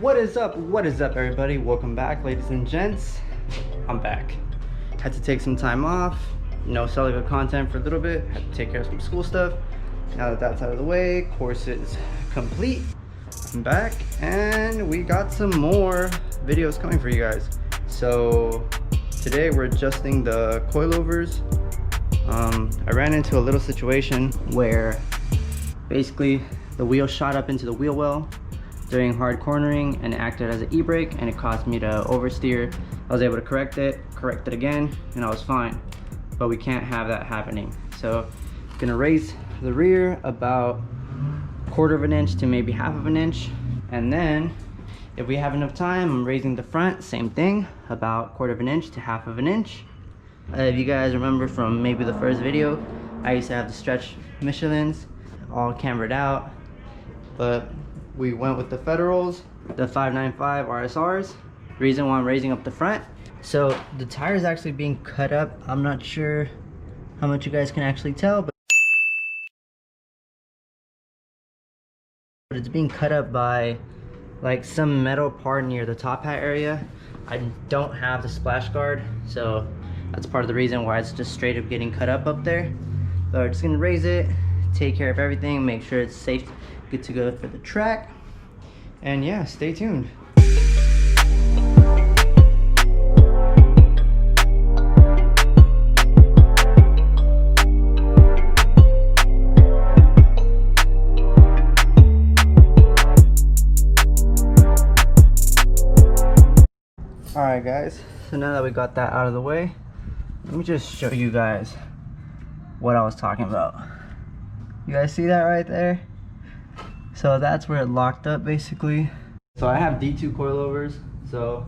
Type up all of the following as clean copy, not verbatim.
What is up everybody? Welcome back, ladies and gents. I'm back. Had to take some time off, no Celica content for a little bit, had to take care of some school stuff. Now that that's out of the way, course is complete. I'm back and we got some more videos coming for you guys. So today we're adjusting the coilovers. I ran into a little situation where basically the wheel shot up into the wheel well during hard cornering and acted as an e-brake, and it caused me to oversteer. I was able to correct it again, and I was fine. But we can't have that happening. So I'm gonna raise the rear about 1/4 of an inch to maybe 1/2 of an inch, and then if we have enough time, I'm raising the front, same thing, about 1/4 of an inch to 1/2 of an inch. If you guys remember from maybe the first video, I used to have the stretch Michelins all cambered out, but we went with the Federals, the 595 RSRs. Reason why I'm raising up the front, so the tire is actually being cut up. I'm not sure how much you guys can actually tell, but it's being cut up by like some metal part near the top hat area. I don't have the splash guard, so that's part of the reason why it's just straight up getting cut up there. So we're just gonna raise it, take care of everything, make sure it's safe, good to go for the track, and yeah, stay tuned. Alright guys, so now that we got that out of the way, let me just show you guys what I was talking about. You guys see that right there? So that's where it locked up basically. So I have D2 coilovers, so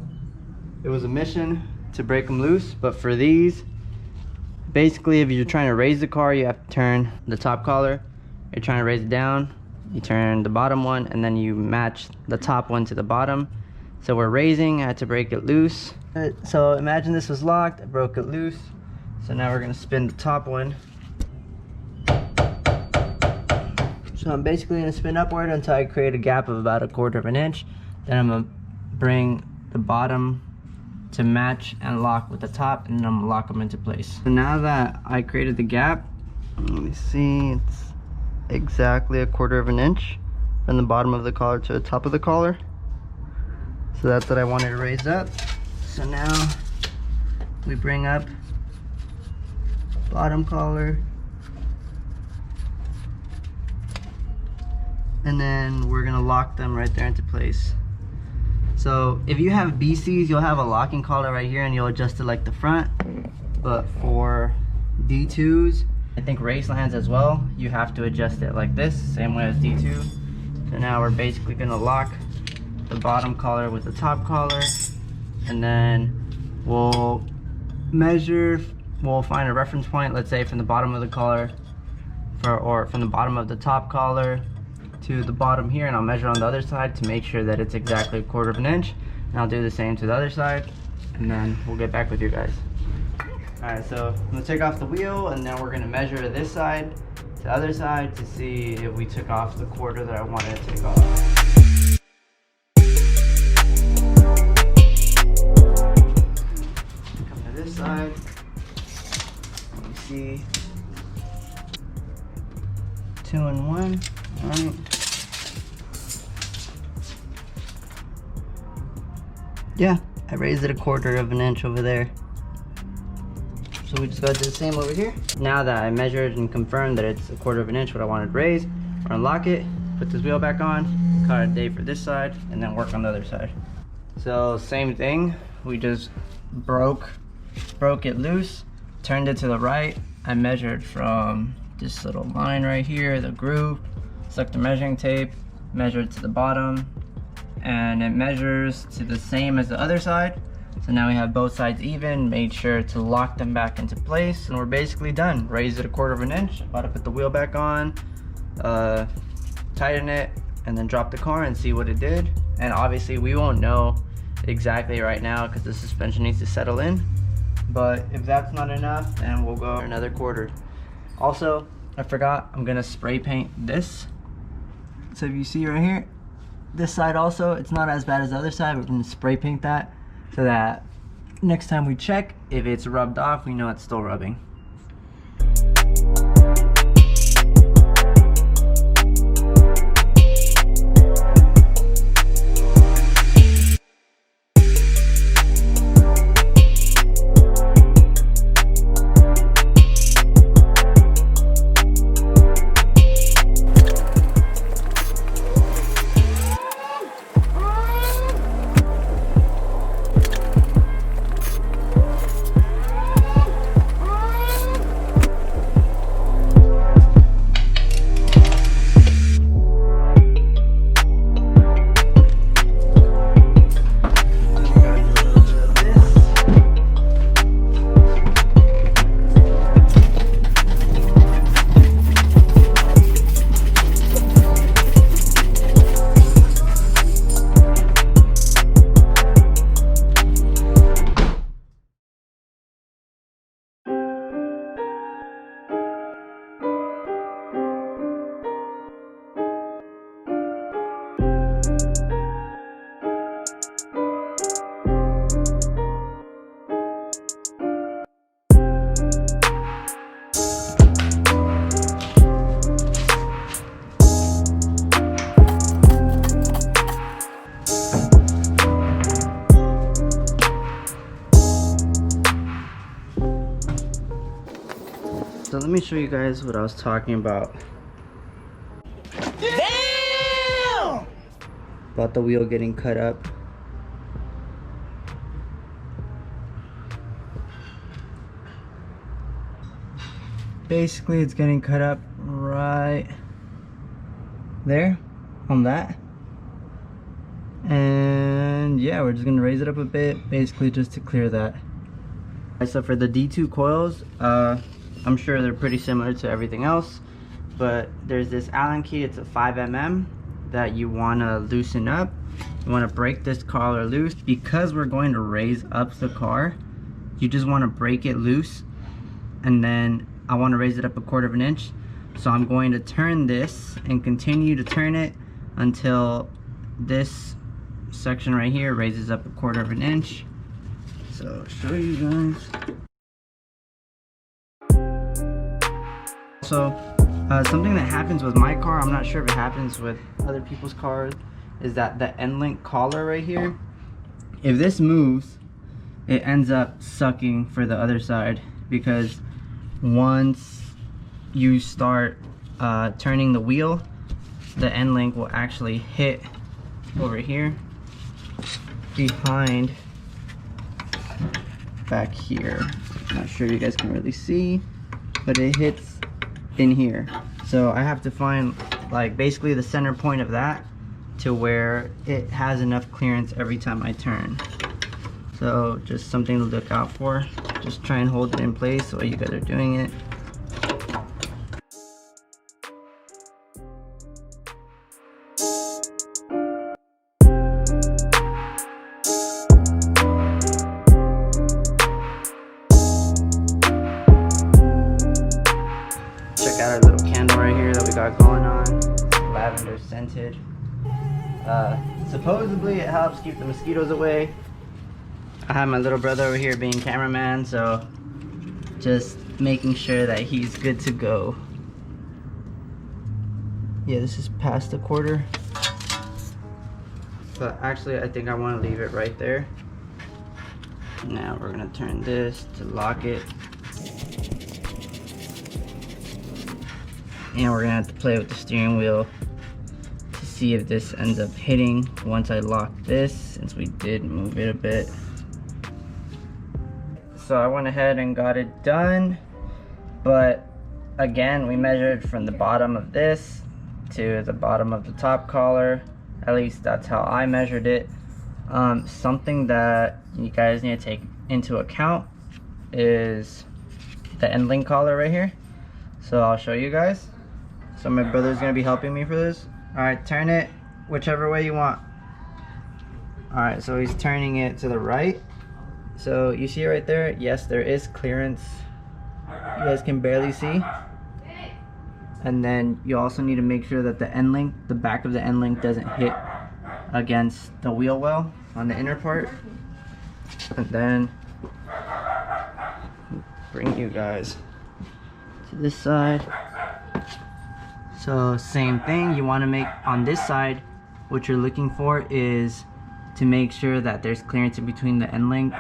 it was a mission to break them loose, but for these, basically if you're trying to raise the car, you have to turn the top collar. You're trying to raise it down, you turn the bottom one, and then you match the top one to the bottom. So we're raising, I had to break it loose. So imagine this was locked, I broke it loose. So now we're gonna spin the top one. So I'm basically gonna spin upward until I create a gap of about 1/4 of an inch. Then I'm gonna bring the bottom to match and lock with the top, and then I'm gonna lock them into place. So now that I created the gap, let me see, it's exactly 1/4 of an inch from the bottom of the collar to the top of the collar. So that's what I wanted to raise up. So now we bring up bottom collar, and then we're gonna lock them right there into place. So if you have BCs, you'll have a locking collar right here and you'll adjust it like the front. But for D2s, I think Racelands as well, you have to adjust it like this, same way as D2. So now we're basically gonna lock the bottom collar with the top collar, and then we'll measure, we'll find a reference point, let's say from the bottom of the collar or from the bottom of the top collar to the bottom here, and I'll measure on the other side to make sure that it's exactly 1/4 of an inch, and I'll do the same to the other side, and then we'll get back with you guys. Alright, so I'm gonna take off the wheel, and then we're gonna measure this side to the other side to see if we took off the 1/4 that I wanted to take off. Side, let me see, 2 and 1. All right. Yeah, I raised it 1/4 of an inch over there. So we just gotta do the same over here. Now that I measured and confirmed that it's 1/4 of an inch what I wanted to raise, we're gonna lock it, put this wheel back on, call it a day for this side, and then work on the other side. So same thing, we just broke it loose, turned it to the right. I measured from this little line right here, the groove, stuck the measuring tape, measured to the bottom, and it measures to the same as the other side. So now we have both sides even, made sure to lock them back into place, and we're basically done. Raised it 1/4 of an inch, about to put the wheel back on, tighten it, and then drop the car and see what it did. And obviously we won't know exactly right now because the suspension needs to settle in. But if that's not enough, then we'll go another 1/4. Also, I forgot, I'm gonna spray paint this. So if you see right here, this side also. It's not as bad as the other side. We're going to spray paint that so that next time we check, if it's rubbed off, we know it's still rubbing. So let me show you guys what I was talking about. Damn! About the wheel getting cut up. Basically, it's getting cut up right there on that. And yeah, we're just gonna raise it up a bit, basically just to clear that. So for the D2 coils, I'm sure they're pretty similar to everything else, but there's this Allen key. It's a 5mm that you want to loosen up. You want to break this collar loose. Because we're going to raise up the car, you just want to break it loose, and then I want to raise it up 1/4 inch. So I'm going to turn this and continue to turn it until this section right here raises up 1/4 inch. So I'll show you guys. So something that happens with my car, I'm not sure if it happens with other people's cars, is that the end link collar right here, if this moves, it ends up sucking for the other side, because once you start turning the wheel, the end link will actually hit over here behind back here. Not sure you guys can really see, but it hits in here. So I have to find like basically the center point of that to where it has enough clearance every time I turn. So just something to look out for. Just try and hold it in place while you guys are doing it. Check out our little candle right here that we got going on. Lavender scented. Supposedly it helps keep the mosquitoes away. I have my little brother over here being cameraman, so just making sure that he's good to go. Yeah, this is past the 1/4. But actually I think I want to leave it right there. Now we're gonna turn this to lock it. And we're gonna have to play with the steering wheel to see if this ends up hitting once I lock this, since we did move it a bit. So I went ahead and got it done, but again, we measured from the bottom of this to the bottom of the top collar. At least that's how I measured it. Something that you guys need to take into account is the end link collar right here. So I'll show you guys. So my brother's gonna be helping me for this. All right, turn it whichever way you want. All right, so he's turning it to the right. So you see right there, yes, there is clearance. You guys can barely see. And then you also need to make sure that the end link, the back of the end link doesn't hit against the wheel well on the inner part. And then bring you guys to this side. So same thing, you want to make on this side, what you're looking for is to make sure that there's clearance in between the end link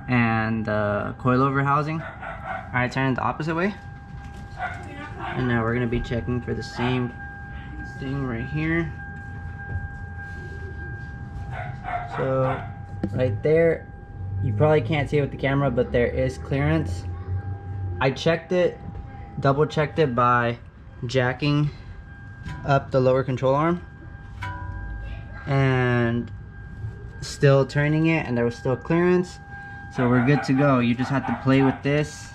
and the coilover housing. Alright, turn it the opposite way. And now we're going to be checking for the same thing right here. So right there, you probably can't see it with the camera, but there is clearance. I checked it, double checked it by jacking up the lower control arm and still turning it, and there was still clearance. So we're good to go. You just have to play with this,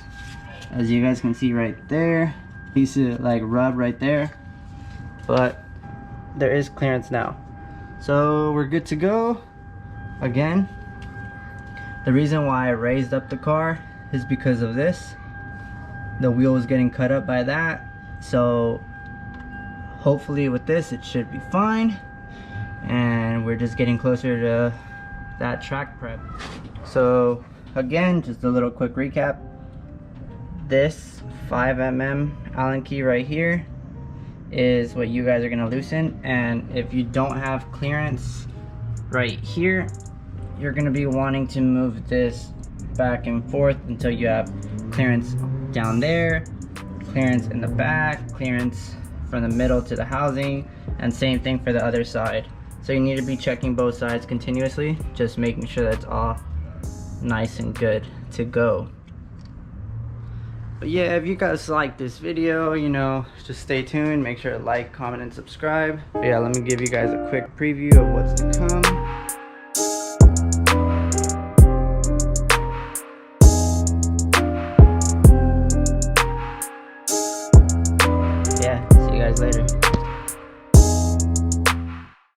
as you guys can see right there. Piece of like rub right there, but there is clearance now. So we're good to go. Again, the reason why I raised up the car is because of this. The wheel was getting cut up by that, so hopefully with this it should be fine, and we're just getting closer to that track prep. So again, just a little quick recap. This 5mm Allen key right here is what you guys are going to loosen, and if you don't have clearance right here, you're going to be wanting to move this back and forth until you have clearance down there, clearance in the back, clearance from the middle to the housing, and same thing for the other side. So you need to be checking both sides continuously, just making sure that it's all nice and good to go. But yeah, if you guys like this video, you know, just stay tuned, make sure to like, comment, and subscribe. But yeah, let me give you guys a quick preview of what's to come.